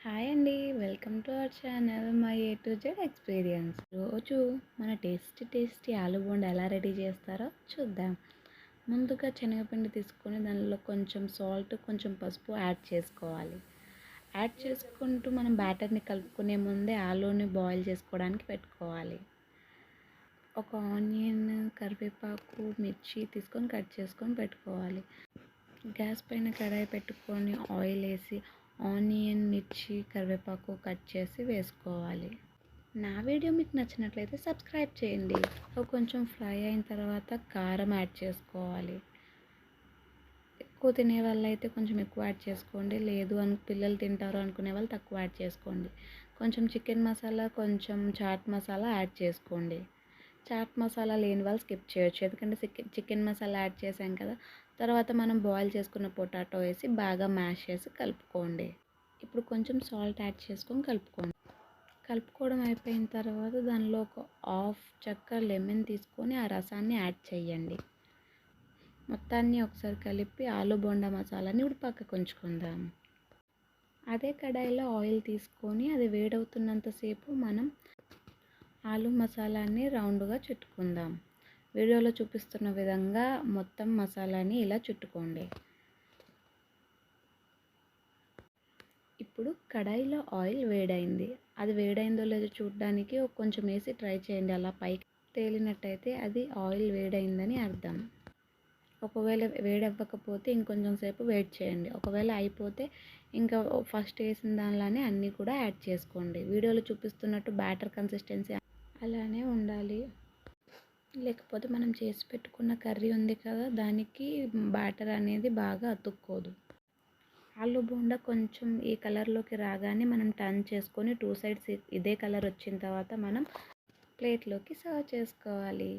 Hi అండి, welcome to our channel my A to Z experience. రోజు మన tasty ఆలు బోండా ఎలా రెడీ చేస్తారో చూద్దాం. ముందుగా శనగపిండి తీసుకొని దానిలో కొంచెం సాల్ట్, కొంచెం పసుపు యాడ్ చేసుకోవాలి. యాడ్ చేసుకుంటూ మనం బ్యాటర్ని కలుపుకునే ముందే ఆలూని బాయిల్ చేసుకోవడానికి పెట్టుకోవాలి. ఒక ఆనియన్, కరివేపాకు, మిర్చి తీసుకొని కట్ చేసుకొని పెట్టుకోవాలి. గ్యాస్ పైన కడాయి పెట్టుకొని ఆయిల్ వేసి ఆనియన్, మిర్చి, కరివేపాకు కట్ చేసి వేసుకోవాలి. నా వీడియో మీకు నచ్చినట్లయితే సబ్స్క్రైబ్ చేయండి. అవి కొంచెం ఫ్రై అయిన తర్వాత కారం యాడ్ చేసుకోవాలి. ఎక్కువ తినే వాళ్ళు అయితే కొంచెం ఎక్కువ యాడ్ చేసుకోండి, లేదు పిల్లలు తింటారు అనుకునే వాళ్ళు తక్కువ యాడ్ చేసుకోండి. కొంచెం చికెన్ మసాలా, కొంచెం చాట్ మసాలా యాడ్ చేసుకోండి. చాట్ మసాలా లేని వాళ్ళు స్కిప్ చేయొచ్చు, ఎందుకంటే చికెన్ మసాలా యాడ్ చేసాం కదా. తర్వాత మనం బాయిల్ చేసుకున్న పొటాటో వేసి బాగా మ్యాష్ చేసి కలుపుకోండి. ఇప్పుడు కొంచెం సాల్ట్ యాడ్ చేసుకొని కలుపుకోవడం అయిపోయిన తర్వాత దానిలో ఒక హాఫ్ చెక్క లెమన్ తీసుకొని ఆ రసాన్ని యాడ్ చేయండి. మొత్తాన్ని ఒకసారి కలిపి ఆలు బోండా మసాలాని ఇప్పుడు పక్కకు ఉంచుకుందాం. అదే కడాయిలో ఆయిల్ తీసుకొని అది వేడవుతున్నంతసేపు మనం ఆలు మసాలాని రౌండ్గా చుట్టుకుందాం. వీడియోలో చూపిస్తున్న విధంగా మొత్తం మసాలాని ఇలా చుట్టుకోండి. ఇప్పుడు కడాయిలో ఆయిల్ వేడైంది. అది వేడైందో లేదో చూడడానికి కొంచెం వేసి ట్రై చేయండి. అలా పైకి తేలినట్టయితే అది ఆయిల్ వేడైందని అర్థం. ఒకవేళ వేడవ్వకపోతే ఇంకొంచెం సేపు వెయిట్ చేయండి. ఒకవేళ అయిపోతే ఇంకా ఫస్ట్ వేసిన దానిలానే అన్నీ కూడా యాడ్ చేసుకోండి. వీడియోలో చూపిస్తున్నట్టు బ్యాటర్ కన్సిస్టెన్సీ అలానే ఉండాలి, లేకపోతే మనం చేసి పెట్టుకున్న కర్రీ ఉంది కదా, దానికి బ్యాటర్ అనేది బాగా అతుక్కోదు. ఆలు బోండా కొంచెం ఈ కలర్లోకి రాగానే మనం టర్న్ చేసుకొని 2 సైడ్స్ ఇదే కలర్ వచ్చిన తర్వాత మనం ప్లేట్లోకి సర్వ్ చేసుకోవాలి.